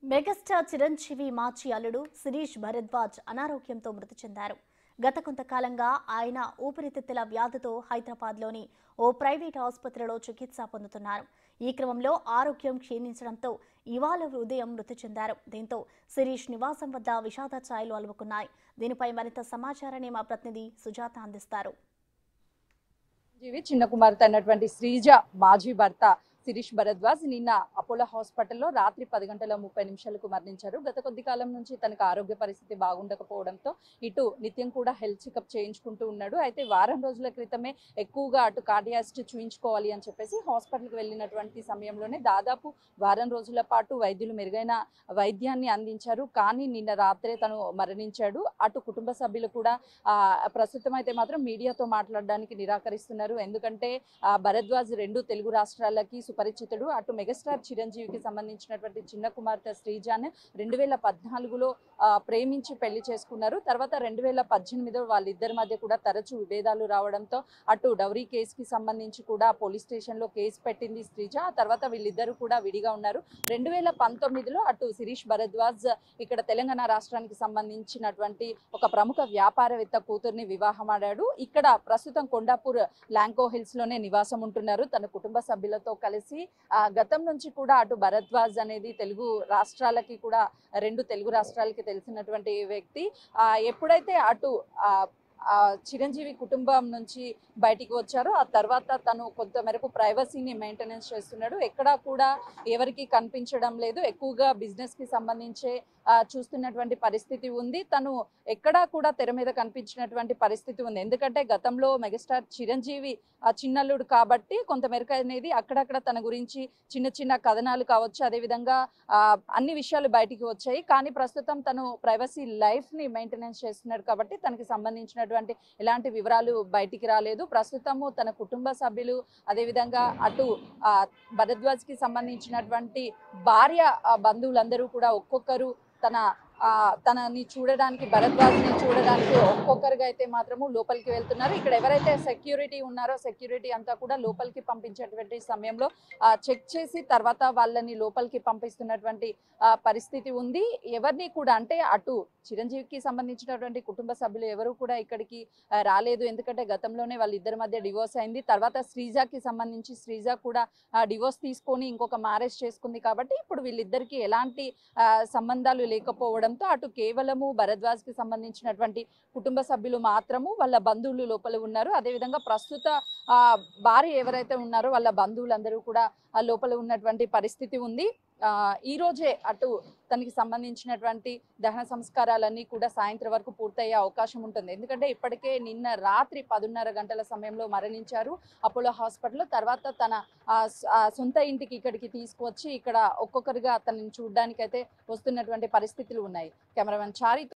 Megastar Chiranjeevi మాజీ అల్లుడు శిరీష్ భరద్వాజ్ అనారోగ్యంతో మృతి చెందారు. గత కొంతకాలంగా ఆయన ఊపిరితిత్తుల వ్యాధితో హైదరాబాద్లోని ఓ ప్రైవేట్ ఆసుపత్రిలో చికిత్స పొందుతున్నారు. ఈ క్రమంలో ఆరోగ్యం క్షీణించడంతో ఇవాళ ఉదయం మృతి చెందారు. దీంతో శిరీష్ నివాసం వద్ద విషాద ఛాయలు అలుముకున్నాయి. దీనిపై మరింత సమాచారాన్ని మా ప్రతినిధి సుజాత అందిస్తారు. చిన్న కుమార్తె అన్నటువంటి శ్రీజ మాజీ భర్త శిరీష్ భరద్వాజ్ నిన్న అపోలో హాస్పిటల్లో రాత్రి 10:30 మరణించారు. గత కొద్ది కాలం నుంచి తనకు ఆరోగ్య పరిస్థితి బాగుండకపోవడంతో ఇటు నిత్యం కూడా హెల్త్ చెకప్ చేయించుకుంటూ ఉన్నాడు. అయితే వారం రోజుల క్రితమే ఎక్కువగా అటు కార్డియాలజిస్ట్ చూయించుకోవాలి అని చెప్పేసి హాస్పిటల్కి వెళ్ళినటువంటి సమయంలోనే దాదాపు వారం రోజుల పాటు వైద్యులు మెరుగైన వైద్యాన్ని అందించారు. కానీ నిన్న రాత్రే తను మరణించాడు. అటు కుటుంబ సభ్యులు కూడా ప్రస్తుతం అయితే మాత్రం మీడియాతో మాట్లాడడానికి నిరాకరిస్తున్నారు. ఎందుకంటే భరద్వాజ్ రెండు తెలుగు రాష్ట్రాలకి సుపరిచితుడు. అటు మెగాస్టార్ చిరంజీవికి సంబంధించినటువంటి చిన్న కుమార్తె శ్రీజాన్ 2014లో ప్రేమించి పెళ్లి చేసుకున్నారు. తర్వాత 2018లో వాళ్ళిద్దరి మధ్య కూడా తరచూ విభేదాలు రావడంతో అటు డౌరీ కేసుకి సంబంధించి కూడా పోలీస్ స్టేషన్లో కేసు పెట్టింది శ్రీజ. ఆ తర్వాత వీళ్ళిద్దరూ కూడా విడిగా ఉన్నారు. 2019లో అటు శిరీష్ భరద్వాజ్ ఇక్కడ తెలంగాణ రాష్ట్రానికి సంబంధించినటువంటి ఒక ప్రముఖ వ్యాపారవేత్త కూతుర్ని వివాహమాడాడు. ఇక్కడ ప్రస్తుతం కొండాపూర్ లాంకో హిల్స్ లోనే నివాసం ఉంటున్నారు తన కుటుంబ సభ్యులతో కలిసి. గతం నుంచి కూడా అటు భరద్వాజ్ అనేది తెలుగు రాష్ట్రాలకి కూడా రెండు తెలుగు రాష్ట్రాలకి తెలిసినటువంటి వ్యక్తి. ఎప్పుడైతే అటు చిరంజీవి కుటుంబం నుంచి బయటికి వచ్చారో ఆ తర్వాత తను కొంత మేరకు ప్రైవసీని మెయింటెనెన్స్ చేస్తున్నాడు. ఎక్కడా కూడా ఎవరికి కనిపించడం లేదు. ఎక్కువగా బిజినెస్ కి సంబంధించే చూస్తున్నటువంటి పరిస్థితి ఉంది. తను ఎక్కడా కూడా తెర మీద కనిపించినటువంటి పరిస్థితి ఉంది. ఎందుకంటే గతంలో మెగాస్టార్ చిరంజీవి చిన్నల్లుడు కాబట్టి కొంత మేరకు అనేది అక్కడక్కడ తన గురించి చిన్న చిన్న కథనాలు కావచ్చు, అదేవిధంగా అన్ని విషయాలు బయటికి వచ్చాయి. కానీ ప్రస్తుతం తను ప్రైవసీ లైఫ్ ని మెయింటెనెన్స్ చేస్తున్నాడు కాబట్టి తనకి సంబంధించిన ఎలాంటి వివరాలు బయటికి రాలేదు. ప్రస్తుతము తన కుటుంబ సభ్యులు అదేవిధంగా అటు భరద్వాజ్ కి సంబంధించినటువంటి భార్య బంధువులందరూ కూడా ఒక్కొక్కరు తనని చూడడానికి భరద్వాజ్ని చూడడానికి ఒక్కొక్కరుగా అయితే మాత్రము లోపలికి వెళ్తున్నారు. ఇక్కడ ఎవరైతే సెక్యూరిటీ ఉన్నారో సెక్యూరిటీ అంతా కూడా లోపలికి పంపించేటువంటి సమయంలో చెక్ చేసి తర్వాత వాళ్ళని లోపలికి పంపిస్తున్నటువంటి పరిస్థితి ఉంది. ఎవరిని కూడా అంటే అటు చిరంజీవికి సంబంధించినటువంటి కుటుంబ సభ్యులు ఎవరు కూడా ఇక్కడికి రాలేదు. ఎందుకంటే గతంలోనే వాళ్ళిద్దరి మధ్య డివోర్స్ అయింది. తర్వాత శ్రీజాకి సంబంధించి శ్రీజ కూడా డివోర్స్ తీసుకొని ఇంకొక మ్యారేజ్ చేసుకుంది కాబట్టి ఇప్పుడు వీళ్ళిద్దరికి ఎలాంటి సంబంధాలు లేకపోవడంతో అటు కేవలము భరద్వాజ్ కి సంబంధించినటువంటి కుటుంబ సభ్యులు మాత్రము వాళ్ళ బంధువులు లోపల ఉన్నారు. అదేవిధంగా ప్రస్తుత భార్య ఎవరైతే ఉన్నారో వాళ్ళ బంధువులందరూ కూడా లోపల ఉన్నటువంటి పరిస్థితి ఉంది. ఈ రోజే అటు తనకి సంబంధించినటువంటి దహన సంస్కారాలన్నీ కూడా సాయంత్రం వరకు పూర్తయ్యే అవకాశం ఉంటుంది. ఎందుకంటే ఇప్పటికే నిన్న రాత్రి 10:30 గంటల సమయంలో మరణించారు అపోలో హాస్పిటల్లో. తర్వాత తన సొంత ఇంటికి ఇక్కడికి తీసుకువచ్చి ఇక్కడ ఒక్కొక్కరిగా తనని చూడడానికైతే వస్తున్నటువంటి పరిస్థితులు ఉన్నాయి. కెమెరామెన్ చారి